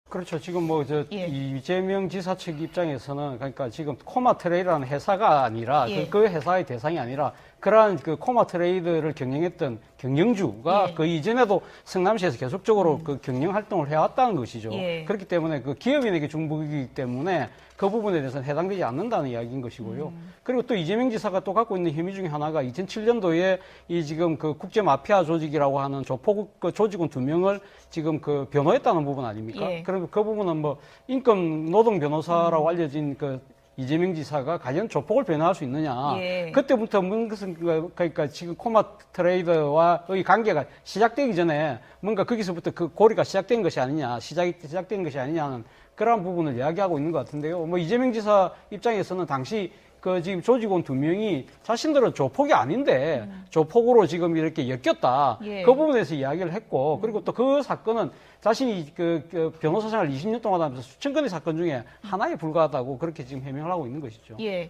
그렇죠. 지금 뭐 예. 이재명 지사 측 입장에서는 그러니까 지금 코마트레이드라는 회사가 아니라 예. 그 회사의 대상이 아니라 그러한 그 코마트레이드를 경영했던 경영주가 예. 그 이전에도 성남시에서 계속적으로 그 경영 활동을 해왔다는 것이죠. 예. 그렇기 때문에 그 기업인에게 중복이기 때문에 그 부분에 대해서는 해당되지 않는다는 이야기인 것이고요. 그리고 또 이재명 지사가 또 갖고 있는 혐의 중에 하나가 2007년도에 이 지금 그 국제 마피아 조직이라고 하는 조폭 그 조직원 2명을 지금 그 변호했다는 부분 아닙니까? 예. 그리고 그 부분은 뭐 인권 노동 변호사라고 알려진 그 이재명 지사가 과연 조폭을 변호할 수 있느냐. 예. 그때부터 무슨 그러니까 지금 코마트레이더와의 관계가 시작되기 전에 뭔가 거기서부터 그 고리가 시작된 것이 아니냐, 시작된 것이 아니냐는 그러한 부분을 이야기하고 있는 것 같은데요. 뭐 이재명 지사 입장에서는 당시 그 지금 조직원 2명이 자신들은 조폭이 아닌데 조폭으로 지금 이렇게 엮였다. 예. 그 부분에서 이야기를 했고 그리고 또 그 사건은 자신이 그 변호사 생활 20년 동안 하면서 수천 건의 사건 중에 하나에 불과하다고 그렇게 지금 해명을 하고 있는 것이죠. 예.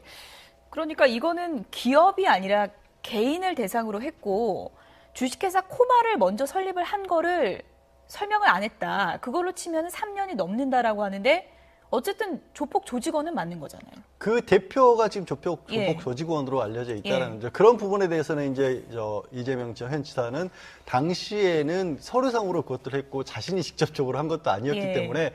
그러니까 이거는 기업이 아니라 개인을 대상으로 했고 주식회사 코마를 먼저 설립을 한 거를 설명을 안 했다. 그걸로 치면 3년이 넘는다라고 하는데 어쨌든 조폭 조직원은 맞는 거잖아요. 그 대표가 지금 조폭 예. 조직원으로 알려져 있다는 예. 점. 그런 부분에 대해서는 이제 이재명 현 지사는 당시에는 서류상으로 그것들을 했고 자신이 직접적으로 한 것도 아니었기 예. 때문에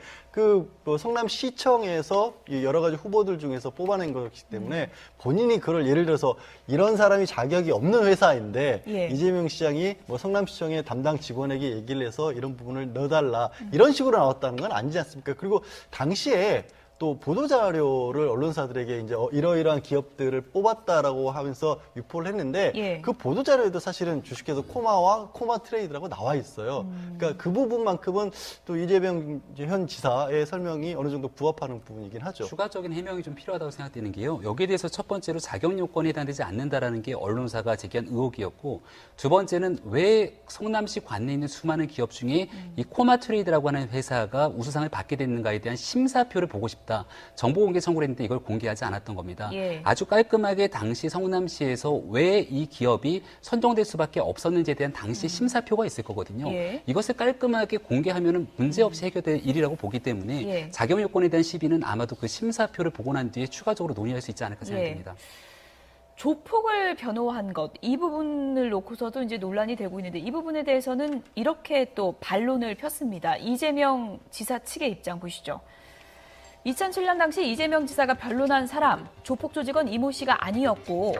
뭐 성남시청에서 여러 가지 후보들 중에서 뽑아낸 것이기 때문에 본인이 그걸 예를 들어서 이런 사람이 자격이 없는 회사인데 예. 이재명 시장이 뭐 성남시청의 담당 직원에게 얘기를 해서 이런 부분을 넣어달라 이런 식으로 나왔다는 건 아니지 않습니까? 그리고 당시에 또 보도자료를 언론사들에게 이제 이러이러한 기업들을 뽑았다라고 하면서 유포를 했는데 예. 그 보도자료에도 사실은 주식회사 코마와 코마트레이드라고 나와 있어요. 그러니까 그 부분만큼은 또 이재명 현 지사의 설명이 어느 정도 부합하는 부분이긴 하죠. 추가적인 해명이 좀 필요하다고 생각되는 게요. 여기에 대해서 첫 번째로 자격 요건에 해당되지 않는다라는 게 언론사가 제기한 의혹이었고 두 번째는 왜 성남시 관내에 있는 수많은 기업 중에 이 코마트레이드라고 하는 회사가 우수상을 받게 됐는가에 대한 심사표를 보고 싶다. 정보 공개 청구를 했는데 이걸 공개하지 않았던 겁니다. 예. 아주 깔끔하게 당시 성남시에서 왜 이 기업이 선정될 수밖에 없었는지에 대한 당시 심사표가 있을 거거든요. 예. 이것을 깔끔하게 공개하면 문제없이 해결될 일이라고 보기 때문에 예. 자격 요건에 대한 시비는 아마도 그 심사표를 보고 난 뒤에 추가적으로 논의할 수 있지 않을까 생각됩니다. 조폭을 변호한 것, 이 부분을 놓고서도 이제 논란이 되고 있는데 이 부분에 대해서는 이렇게 또 반론을 폈습니다. 이재명 지사 측의 입장 보시죠. 2007년 당시 이재명 지사가 변론한 사람, 조폭 조직원 이모 씨가 아니었고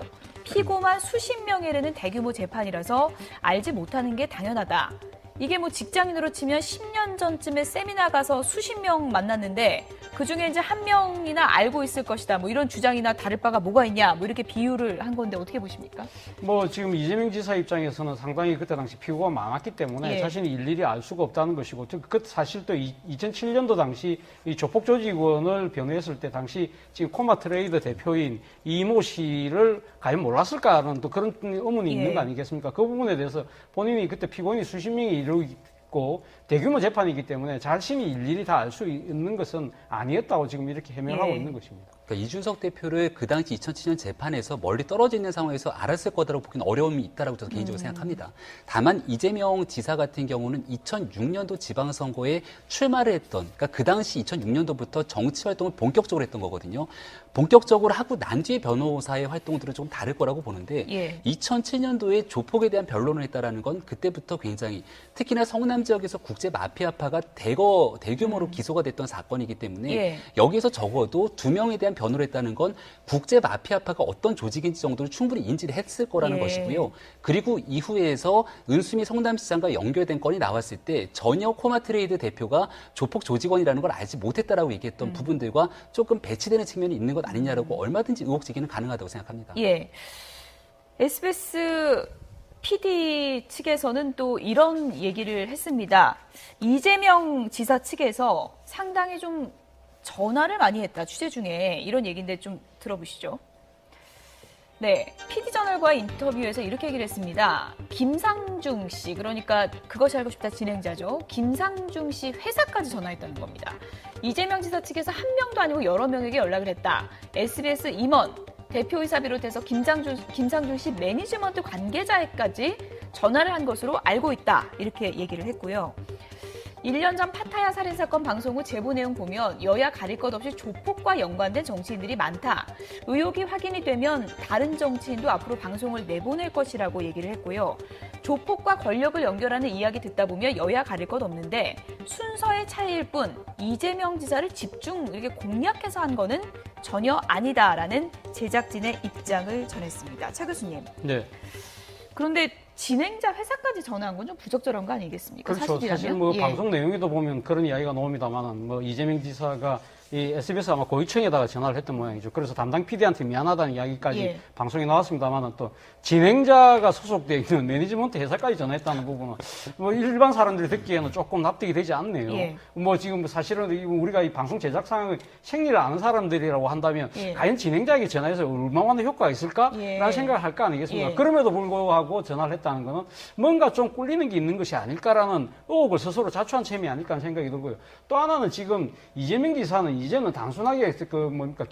피고만 수십 명에 이르는 대규모 재판이라서 알지 못하는 게 당연하다. 이게 뭐 직장인으로 치면 10년 전쯤에 세미나 가서 수십 명 만났는데 그중에 이제 한 명이나 알고 있을 것이다. 뭐 이런 주장이나 다를 바가 뭐가 있냐. 뭐 이렇게 비유를 한 건데 어떻게 보십니까? 뭐 지금 이재명 지사 입장에서는 상당히 그때 당시 피고가 많았기 때문에 예. 자신이 일일이 알 수가 없다는 것이고 그 사실 또 2007년도 당시 이 조폭 조직원을 변호했을 때 당시 지금 코마트레이더 대표인 이모 씨를 과연 몰랐을까라는 또 그런 의문이 예. 있는 거 아니겠습니까? 그 부분에 대해서 본인이 그때 피고인이 수십 명이 이르고 대규모 재판이기 때문에 자신이 일일이 다 알 수 있는 것은 아니었다고 지금 이렇게 해명하고 예. 있는 것입니다. 그러니까 이준석 대표를 그 당시 2007년 재판에서 멀리 떨어져 있는 상황에서 알았을 거다라고 보기는 어려움이 있다라고 저는 개인적으로 생각합니다. 다만 이재명 지사 같은 경우는 2006년도 지방선거에 출마를 했던, 그러니까 그 당시 2006년도부터 정치 활동을 본격적으로 했던 거거든요. 본격적으로 하고 난 뒤에 변호사의 활동들은 좀 다를 거라고 보는데 예. 2007년도에 조폭에 대한 변론을 했다라는 건 그때부터 굉장히 특히나 성남 지역에서 국제 마피아파가 대규모로 기소가 됐던 사건이기 때문에 예. 여기서 적어도 2명에 대한 변호를 했다는 건 국제 마피아파가 어떤 조직인지 정도를 충분히 인지를 했을 거라는 예. 것이고요. 그리고 이후에서 은수미 성남시장과 연결된 건이 나왔을 때 전혀 코마트레이드 대표가 조폭 조직원이라는 걸 알지 못했다라고 얘기했던 부분들과 조금 배치되는 측면이 있는 것 아니냐라고 얼마든지 의혹 제기는 가능하다고 생각합니다. 예. SBS PD 측에서는 또 이런 얘기를 했습니다. 이재명 지사 측에서 상당히 좀 전화를 많이 했다, 취재 중에. 이런 얘기인데 좀 들어보시죠. 네, PD저널과의 인터뷰에서 이렇게 얘기를 했습니다. 김상중 씨, 그러니까 그것이 알고 싶다 진행자죠. 김상중 씨 회사까지 전화했다는 겁니다. 이재명 지사 측에서 한 명도 아니고 여러 명에게 연락을 했다. SBS 임원, 대표이사 비롯해서 김상중 씨 매니지먼트 관계자에까지 전화를 한 것으로 알고 있다. 이렇게 얘기를 했고요. 1년 전 파타야 살인사건 방송 후 제보 내용 보면 여야 가릴 것 없이 조폭과 연관된 정치인들이 많다. 의혹이 확인이 되면 다른 정치인도 앞으로 방송을 내보낼 것이라고 얘기를 했고요. 조폭과 권력을 연결하는 이야기 듣다 보면 여야 가릴 것 없는데 순서의 차이일 뿐 이재명 지사를 집중 이렇게 공략해서 한 거는 전혀 아니다라는 제작진의 입장을 전했습니다. 차 교수님. 네. 그런데 진행자 회사까지 전화한 건 좀 부적절한 거 아니겠습니까? 그렇죠. 사실이라면? 사실 뭐 예. 방송 내용에도 보면 그런 이야기가 나옵니다만은 뭐 이재명 지사가 이 SBS 아마 고위층에다가 전화를 했던 모양이죠. 그래서 담당 PD한테 미안하다는 이야기까지 예. 방송에 나왔습니다만은 또 진행자가 소속되어 있는 매니지먼트 회사까지 전화했다는 부분은 뭐 일반 사람들이 듣기에는 조금 납득이 되지 않네요. 예. 뭐 지금 사실은 우리가 이 방송 제작 상황의 생리를 아는 사람들이라고 한다면 예. 과연 진행자에게 전화해서 얼마나 효과가 있을까라는 예. 생각을 할 거 아니겠습니까? 예. 그럼에도 불구하고 전화를 했다는 것은 뭔가 좀 꿀리는 게 있는 것이 아닐까라는 의혹을 스스로 자초한 셈이 아닐까 하는 생각이 들고요. 또 하나는 지금 이재명 지사는 이제는 단순하게 그 뭡니까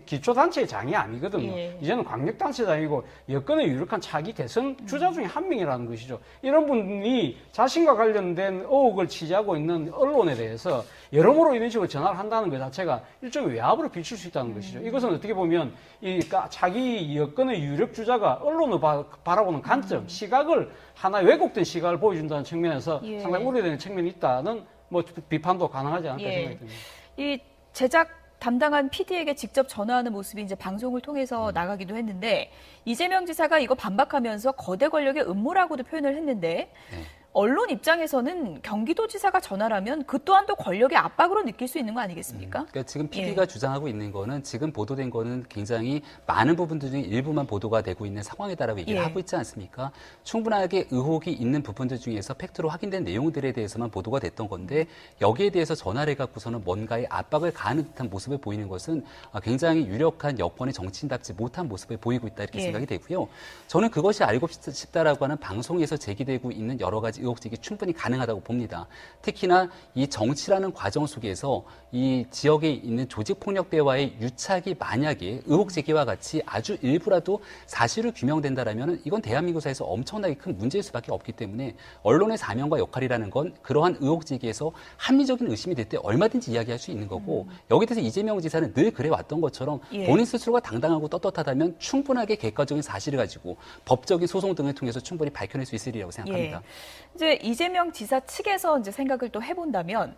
기초단체의 장이 아니거든요. 예. 이제는 광역단체장이고 여건에 유력한 차기 대선 주자 중에 한 명이라는 것이죠. 이런 분이 자신과 관련된 의혹을 취재하고 있는 언론에 대해서 여러모로 이런 식으로 전화를 한다는 것 자체가 일종의 외압으로 비칠 수 있다는 것이죠. 이것은 어떻게 보면 이 자기 여건의 유력 주자가 언론을 바라보는 관점, 시각을 하나의 왜곡된 시각을 보여준다는 측면에서 예. 상당히 우려되는 측면이 있다는 뭐 비판도 가능하지 않을까 예. 생각이 듭니다. 이 제작 담당한 PD에게 직접 전화하는 모습이 이제 방송을 통해서 나가기도 했는데 이재명 지사가 이거 반박하면서 거대 권력의 음모라고도 표현을 했는데 네. 언론 입장에서는 경기도지사가 전화라면 그 또한 또 권력의 압박으로 느낄 수 있는 거 아니겠습니까? 그러니까 지금 PD가 주장하고 있는 거는 지금 보도된 거는 굉장히 많은 부분들 중에 일부만 보도가 되고 있는 상황이다라고 얘기를 예. 하고 있지 않습니까? 충분하게 의혹이 있는 부분들 중에서 팩트로 확인된 내용들에 대해서만 보도가 됐던 건데 여기에 대해서 전화를 해갖고서는 뭔가의 압박을 가하는 듯한 모습을 보이는 것은 굉장히 유력한 여권의 정치인답지 못한 모습을 보이고 있다 이렇게 예. 생각이 되고요. 저는 그것이 알고 싶다라고 하는 방송에서 제기되고 있는 여러 가지 의혹들이 충분히 가능하다고 봅니다. 특히나 이 정치라는 과정 속에서 이 지역에 있는 조직폭력배와의 유착이 만약에 의혹 제기와 같이 아주 일부라도 사실을 규명된다라면 이건 대한민국 사회에서 엄청나게 큰 문제일 수밖에 없기 때문에 언론의 사명과 역할이라는 건 그러한 의혹 제기에서 합리적인 의심이 될 때 얼마든지 이야기할 수 있는 거고 여기에 대해서 이재명 지사는 늘 그래왔던 것처럼 예. 본인 스스로가 당당하고 떳떳하다면 충분하게 객관적인 사실을 가지고 법적인 소송 등을 통해서 충분히 밝혀낼 수 있으리라고 생각합니다. 예. 이제 이재명 지사 측에서 이제 생각을 또 해본다면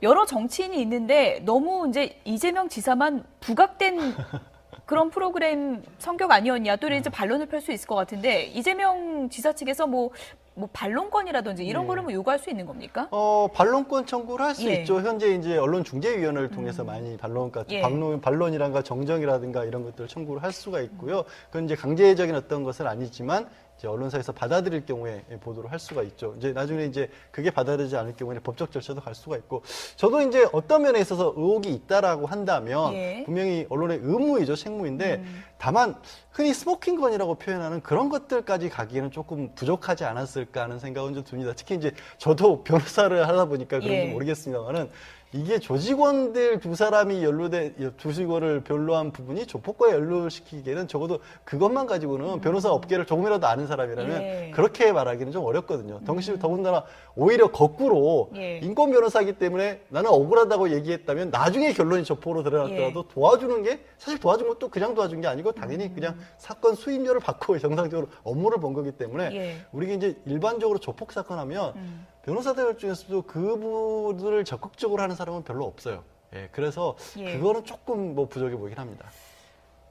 여러 정치인이 있는데 너무 이제 이재명 지사만 부각된 그런 프로그램 성격 아니었냐 또 이제 반론을 펼 수 있을 것 같은데 이재명 지사 측에서 뭐 반론권이라든지 이런 네. 거를 뭐 요구할 수 있는 겁니까? 반론권 청구를 할 수 예. 있죠. 현재 이제 언론중재위원회를 통해서 많이 예. 반론이란가 정정이라든가 이런 것들을 청구를 할 수가 있고요. 그건 이제 강제적인 어떤 것은 아니지만 이제 언론사에서 받아들일 경우에 보도를 할 수가 있죠. 이제 나중에 이제 그게 받아들이지 않을 경우에는 법적 절차도 갈 수가 있고, 저도 이제 어떤 면에 있어서 의혹이 있다라고 한다면 예. 분명히 언론의 의무이죠, 책무인데 다만 흔히 스모킹건이라고 표현하는 그런 것들까지 가기에는 조금 부족하지 않았을까 하는 생각은 좀 듭니다. 특히 이제 저도 변호사를 하다 보니까 그런지 예. 모르겠습니다만은 이게 조직원들 두 사람이 조직원을 변로한 부분이 조폭과에 연루시키기에는 적어도 그것만 가지고는 변호사 업계를 조금이라도 아는 사람이라면 예. 그렇게 말하기는 좀 어렵거든요. 더군다나 오히려 거꾸로 예. 인권 변호사이기 때문에 나는 억울하다고 얘기했다면 나중에 결론이 조폭으로 드러났더라도 예. 도와주는 게 사실 도와준 것도 그냥 도와준 게 아니고 당연히 그냥 사건 수임료를 받고 정상적으로 업무를 본 거기 때문에 예. 우리가 이제 일반적으로 조폭 사건 하면 변호사들 중에서도 그분들을 적극적으로 하는 사람은 별로 없어요. 예, 그래서 예. 그거는 조금 뭐 부족해 보이긴 합니다.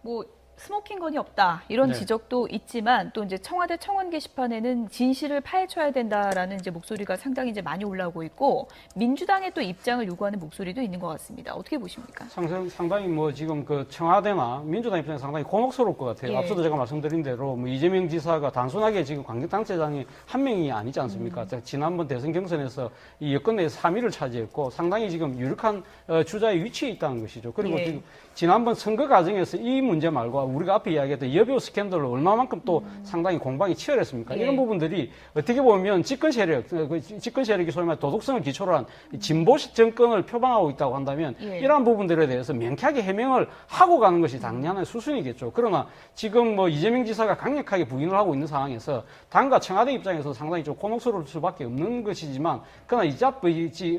뭐 스모킹건이 없다 이런 네. 지적도 있지만 또 이제 청와대 청원 게시판에는 진실을 파헤쳐야 된다라는 이제 목소리가 상당히 이제 많이 올라오고 있고 민주당의 또 입장을 요구하는 목소리도 있는 것 같습니다. 어떻게 보십니까? 상당히 뭐 지금 그 청와대나 민주당 입장에서 상당히 곤혹스러울 것 같아요. 예. 앞서도 제가 말씀드린 대로 뭐 이재명 지사가 단순하게 지금 광역단체장이 한 명이 아니지 않습니까? 지난번 대선 경선에서 이 여권 내에서 3위를 차지했고 상당히 지금 유력한 주자의 위치에 있다는 것이죠. 그리고 예. 지금 지난번 선거 과정에서 이 문제 말고 우리가 앞에 이야기했던 여배우 스캔들로 얼마만큼 또 상당히 공방이 치열했습니까? 이런 부분들이 어떻게 보면 집권 세력이 소위 말해 도덕성을 기초로 한 진보식 정권을 표방하고 있다고 한다면 이러한 부분들에 대해서 명쾌하게 해명을 하고 가는 것이 당연한 수순이겠죠. 그러나 지금 뭐 이재명 지사가 강력하게 부인을 하고 있는 상황에서 당과 청와대 입장에서 상당히 좀 곤혹스러울 수밖에 없는 것이지만 그러나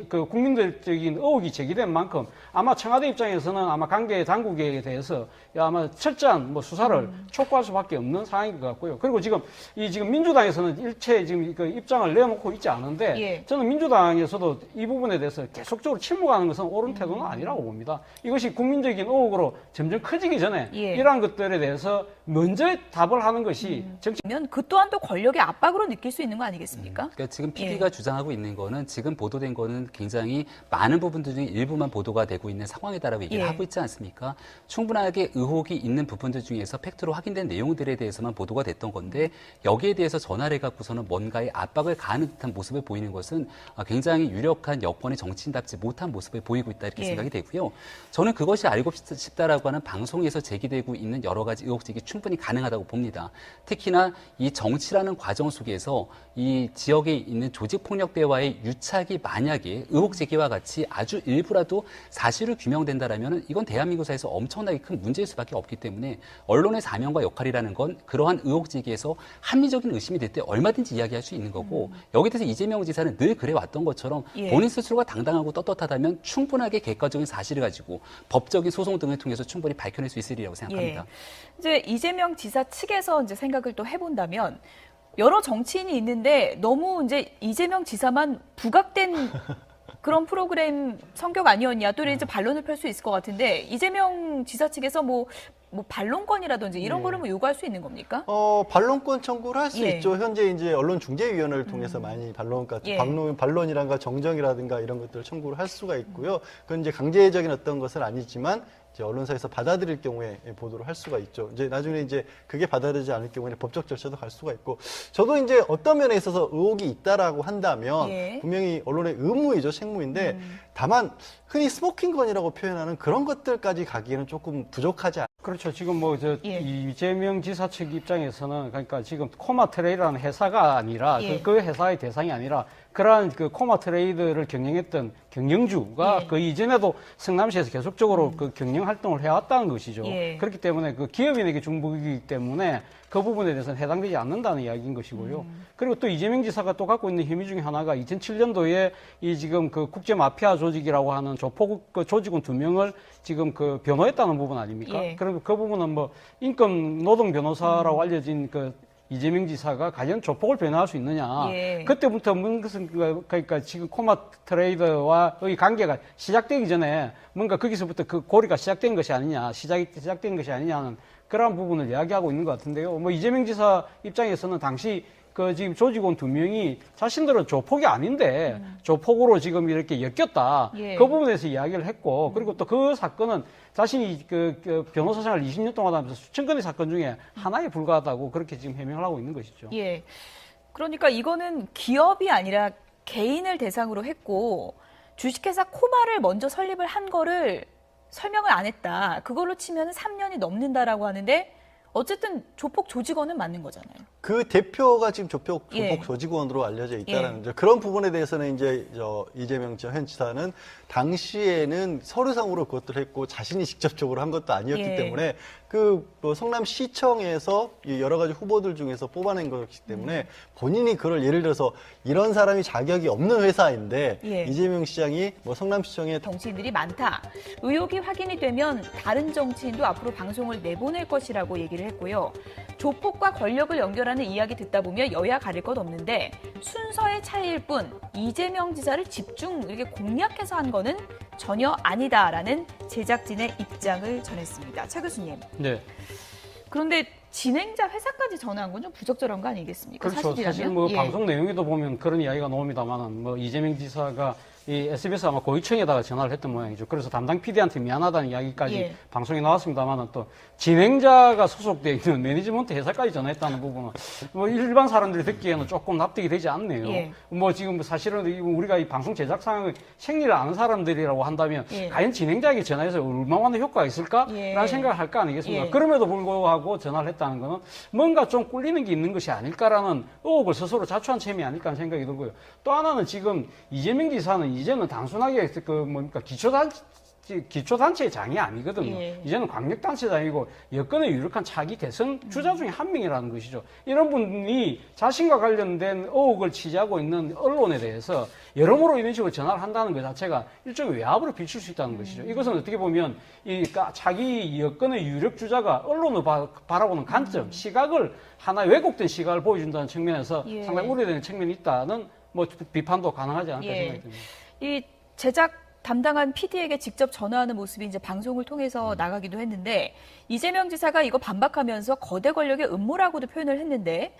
그 국민들적인 의혹이 제기된 만큼 아마 청와대 입장에서는 아마 관계 당국에 대해서 아마 철저한 뭐 수사를 촉구할 수밖에 없는 상황인 것 같고요. 그리고 지금 민주당에서는 일체 지금 그 입장을 내놓고 있지 않은데 저는 민주당에서도 이 부분에 대해서 계속적으로 침묵하는 것은 옳은 태도는 아니라고 봅니다. 이것이 국민적인 의혹으로 점점 커지기 전에 이러한 것들에 대해서 먼저 답을 하는 것이 면 그 또한 또 권력의 압박으로 느낄 수 있는 거 아니겠습니까? 그러니까 지금 PD가 주장하고 있는 거는 지금 보도된 거는 굉장히 많은 부분들 중에 일부만 보도가 되고 있는 상황이다라고 얘기를 하고 있지 않습니까? 충분하게 의혹이 있는 부분들 중에서 팩트로 확인된 내용들에 대해서만 보도가 됐던 건데 여기에 대해서 전화를 해갖고서는 뭔가의 압박을 가하는 듯한 모습을 보이는 것은 굉장히 유력한 여권의 정치인답지 못한 모습을 보이고 있다 이렇게 생각이 되고요. 저는 그것이 알고 싶다라고 하는 방송에서 제기되고 있는 여러 가지 의혹 제기 충분히 가능하다고 봅니다. 특히나 이 정치라는 과정 속에서 이 지역에 있는 조직폭력배와의 유착이 만약에 의혹 제기와 같이 아주 일부라도 사실을 규명된다라면 이건 대한민국 사회에서 엄청나게 큰 문제일 수밖에 없기 때문에 언론의 사명과 역할이라는 건 그러한 의혹 제기에서 합리적인 의심이 될 때 얼마든지 이야기할 수 있는 거고 여기에 대해서 이재명 지사는 늘 그래왔던 것처럼 본인 스스로가 당당하고 떳떳하다면 충분하게 객관적인 사실을 가지고 법적인 소송 등을 통해서 충분히 밝혀낼 수 있으리라고 생각합니다. 이제 이재명 지사 측에서 이제 생각을 또 해본다면 여러 정치인이 있는데 너무 이제 이재명 지사만 부각된 그런 프로그램 성격 아니었냐 또 이제 반론을 펼 수 있을 것 같은데 이재명 지사 측에서 뭐 반론권이라든지 이런 거를 뭐 요구할 수 있는 겁니까? 반론권 청구를 할 수 있죠. 현재 이제 언론중재위원회를 통해서 많이 반론이란가 정정이라든가 이런 것들을 청구를 할 수가 있고요. 그건 이제 강제적인 어떤 것은 아니지만 이제 언론사에서 받아들일 경우에 보도를 할 수가 있죠. 이제 나중에 이제 그게 받아들이지 않을 경우에는 법적 절차도 갈 수가 있고, 저도 이제 어떤 면에 있어서 의혹이 있다라고 한다면 분명히 언론의 의무이죠, 책무인데 다만 흔히 스모킹건이라고 표현하는 그런 것들까지 가기에는 조금 부족하지 않습니까? 그렇죠. 지금 이재명 지사 측 입장에서는 그러니까 지금 코마트레이드라는 회사가 아니라 그 회사의 대상이 아니라 그러한 그 코마트레이드를 경영했던 경영주가 그 이전에도 성남시에서 계속적으로 그 경영 활동을 해왔다는 것이죠. 그렇기 때문에 그 기업인에게 중복이기 때문에 그 부분에 대해서는 해당되지 않는다는 이야기인 것이고요. 그리고 또 이재명 지사가 또 갖고 있는 혐의 중에 하나가 2007년도에 이 지금 그 국제 마피아 조직이라고 하는 조폭 그 조직원 2명을 지금 그 변호했다는 부분 아닙니까? 그리고 그 부분은 뭐 인권 노동 변호사라고 알려진 그 이재명 지사가 과연 조폭을 변호할 수 있느냐. 그때부터 그러니까 지금 코마트레이더와의 관계가 시작되기 전에 뭔가 거기서부터 그 고리가 시작된 것이 아니냐, 시작된 것이 아니냐는 그런 부분을 이야기하고 있는 것 같은데요. 뭐 이재명 지사 입장에서는 당시 그 지금 조직원 2명이 자신들은 조폭이 아닌데 조폭으로 지금 이렇게 엮였다. 그 부분에서 이야기를 했고, 그리고 또 그 사건은 자신이 그 변호사 생활 20년 동안 하면서 수천 건의 사건 중에 하나에 불과하다고 그렇게 지금 해명을 하고 있는 것이죠. 그러니까 이거는 기업이 아니라 개인을 대상으로 했고 주식회사 코마를 먼저 설립을 한 거를 설명을 안 했다. 그걸로 치면 3년이 넘는다라고 하는데 어쨌든 조폭 조직원은 맞는 거잖아요. 그 대표가 지금 조폭 조직원으로 알려져 있다는 그런 부분에 대해서는 이제 이재명 현 지사는 당시에는 서류상으로 그것들 했고 자신이 직접적으로 한 것도 아니었기 때문에 뭐 성남시청에서 여러 가지 후보들 중에서 뽑아낸 것이기 때문에 본인이 그걸 예를 들어서 이런 사람이 자격이 없는 회사인데 이재명 시장이 뭐 성남시청에 정치인들이 많다. 의혹이 확인이 되면 다른 정치인도 앞으로 방송을 내보낼 것이라고 얘기를 했고요. 조폭과 권력을 연결하는 이야기 듣다 보면 여야 가릴 것 없는데 순서의 차이일 뿐 이재명 지사를 집중 이렇게 공략해서 한 거는 전혀 아니다라는 제작진의 입장을 전했습니다. 차 교수님. 네. 그런데 진행자 회사까지 전화한 건 좀 부적절한 거 아니겠습니까? 그렇죠. 사실이라면? 사실 뭐 방송 내용에도 보면 그런 이야기가 나옵니다만은 뭐 이재명 지사가 이 SBS 아마 고위층에다가 전화를 했던 모양이죠. 그래서 담당 PD한테 미안하다는 이야기까지 예. 방송에 나왔습니다만은 또 진행자가 소속되어 있는 매니지먼트 회사까지 전화했다는 부분은 뭐 일반 사람들이 듣기에는 조금 납득이 되지 않네요. 예. 뭐 지금 사실은 우리가 이 방송 제작 상황의 생리를 아는 사람들이라고 한다면 예. 과연 진행자에게 전화해서 얼마나 효과가 있을까? 예. 라는 생각을 할 거 아니겠습니까? 예. 그럼에도 불구하고 전화를 했다는 거는 뭔가 좀 꿀리는 게 있는 것이 아닐까라는 의혹을 스스로 자초한 셈이 아닐까 하는 생각이 들고요. 또 하나는 지금 이재명 지사는 이제는 단순하게 기초단체의 장이 아니거든요. 예. 이제는 광역단체장이고 여권의 유력한 차기 대선 주자 중에 한 명이라는 것이죠. 이런 분이 자신과 관련된 의혹을 취재하고 있는 언론에 대해서 여러모로 이런 식으로 전화를 한다는 것 자체가 일종의 외압으로 비칠 수 있다는 것이죠. 이것은 어떻게 보면 자기 여권의 유력 주자가 언론을 바라보는 관점, 시각을 하나의 왜곡된 시각을 보여준다는 측면에서 예. 상당히 우려되는 측면이 있다는 뭐 비판도 가능하지 않을까 예. 생각이 듭니다. 이 제작 담당한 PD에게 직접 전화하는 모습이 이제 방송을 통해서 나가기도 했는데 이재명 지사가 이거 반박하면서 거대 권력의 음모라고도 표현을 했는데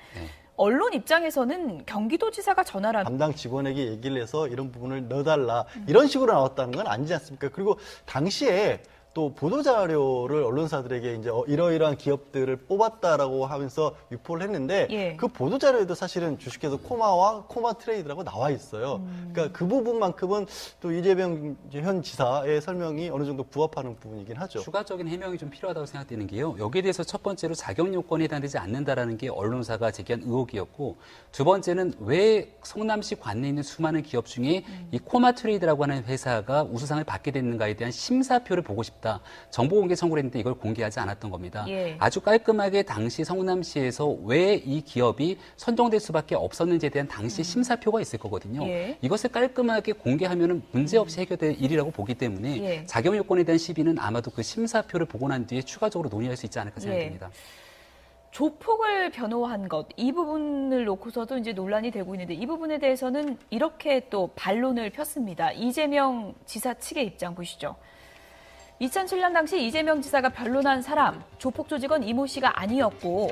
언론 입장에서는 경기도지사가 전화를 하면 담당 직원에게 얘기를 해서 이런 부분을 넣어달라 이런 식으로 나왔다는 건 아니지 않습니까? 그리고 당시에 또 보도자료를 언론사들에게 이제 이러이러한 기업들을 뽑았다라고 하면서 유포를 했는데 예. 그 보도자료에도 사실은 주식회사 코마와 코마 트레이드라고 나와 있어요. 그러니까 그 부분만큼은 또 이재명 현 지사의 설명이 어느 정도 부합하는 부분이긴 하죠. 추가적인 해명이 좀 필요하다고 생각되는 게요. 여기에 대해서 첫 번째로 자격 요건에 해당되지 않는다라는 게 언론사가 제기한 의혹이었고, 두 번째는 왜 성남시 관내에 있는 수많은 기업 중에 이 코마 트레이드라고 하는 회사가 우수상을 받게 됐는가에 대한 심사표를 보고 싶다. 정보 공개 청구를 했는데 이걸 공개하지 않았던 겁니다. 예. 아주 깔끔하게 당시 성남시에서 왜 이 기업이 선정될 수밖에 없었는지에 대한 당시 심사표가 있을 거거든요. 예. 이것을 깔끔하게 공개하면 문제없이 해결될 일이라고 보기 때문에 예. 자격 요건에 대한 시비는 아마도 그 심사표를 보고 난 뒤에 추가적으로 논의할 수 있지 않을까 생각됩니다. 조폭을 변호한 것, 이 부분을 놓고서도 이제 논란이 되고 있는데 이 부분에 대해서는 이렇게 또 반론을 폈습니다. 이재명 지사 측의 입장 보시죠. 2007년 당시 이재명 지사가 변론한 사람, 조폭 조직원 이모 씨가 아니었고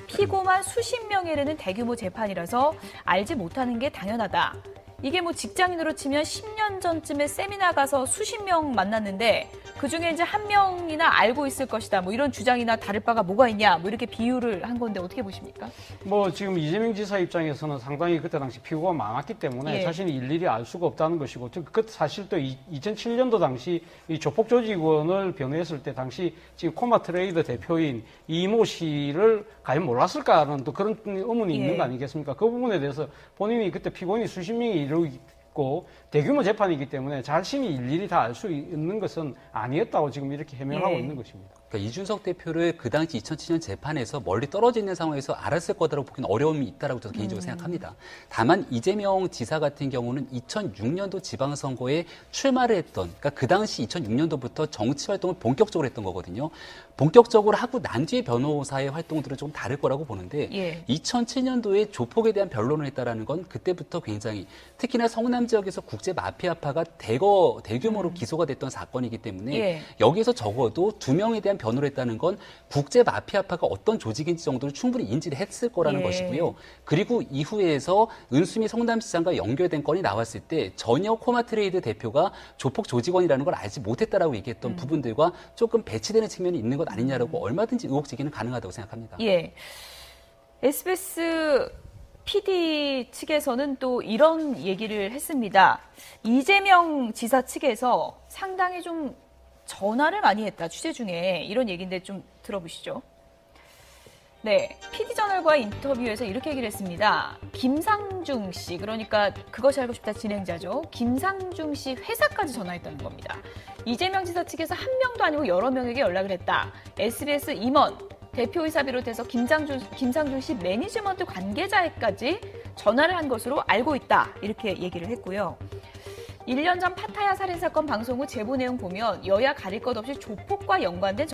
피고만 수십 명에 이르는 대규모 재판이라서 알지 못하는 게 당연하다. 이게 뭐 직장인으로 치면 10년 전쯤에 세미나 가서 수십 명 만났는데 그중에 이제 한 명이나 알고 있을 것이다. 뭐 이런 주장이나 다를 바가 뭐가 있냐. 뭐 이렇게 비유를 한 건데 어떻게 보십니까? 뭐 지금 이재명 지사 입장에서는 상당히 그때 당시 피고가 많았기 때문에 예. 자신이 일일이 알 수가 없다는 것이고 그 사실 또 2007년도 당시 이 조폭 조직원을 변호했을 때 당시 지금 코마 트레이더 대표인 이모 씨를 과연 몰랐을까 하는 또 그런 의문이 예. 있는 거 아니겠습니까? 그 부분에 대해서 본인이 그때 피고인이 수십 명이 이르고 대규모 재판이기 때문에 자신이 일일이 다 알 수 있는 것은 아니었다고 지금 이렇게 해명하고 예. 있는 것입니다. 그러니까 이준석 대표를 그 당시 2007년 재판에서 멀리 떨어져 있는 상황에서 알았을 거다라고 보기는 어려움이 있다라고 저는 개인적으로 생각합니다. 다만 이재명 지사 같은 경우는 2006년도 지방선거에 출마를 했던, 그러니까 그 당시 2006년도부터 정치 활동을 본격적으로 했던 거거든요. 본격적으로 하고 난 뒤에 변호사의 활동들은 조금 다를 거라고 보는데 예. 2007년도에 조폭에 대한 변론을 했다라는 건 그때부터 굉장히 특히나 성남 지역에서 국제 마피아파가 대규모로 기소가 됐던 사건이기 때문에 예. 여기서 적어도 2명에 대한 변호를 했다는 건 국제 마피아파가 어떤 조직인지 정도를 충분히 인지를 했을 거라는 예. 것이고요. 그리고 이후에서 은수미 성남시장과 연결된 건이 나왔을 때 전혀 코마트레이드 대표가 조폭 조직원이라는 걸 알지 못했다라고 얘기했던 부분들과 조금 배치되는 측면이 있는 것 아니냐라고 얼마든지 의혹 제기는 가능하다고 생각합니다. 예. SBS PD 측에서는 또 이런 얘기를 했습니다. 이재명 지사 측에서 상당히 좀 전화를 많이 했다. 취재 중에 이런 얘기인데 좀 들어보시죠. 네, PD저널과의 인터뷰에서 이렇게 얘기를 했습니다. 김상중 씨, 그러니까 그것이 알고 싶다 진행자죠. 김상중 씨 회사까지 전화했다는 겁니다. 이재명 지사 측에서 한 명도 아니고 여러 명에게 연락을 했다. SBS 임원, 대표이사 비롯해서 김상중 씨 매니지먼트 관계자에까지 전화를 한 것으로 알고 있다. 이렇게 얘기를 했고요. 1년 전 파타야 살인사건 방송 후 제보 내용 보면 여야 가릴 것 없이 조폭과 연관된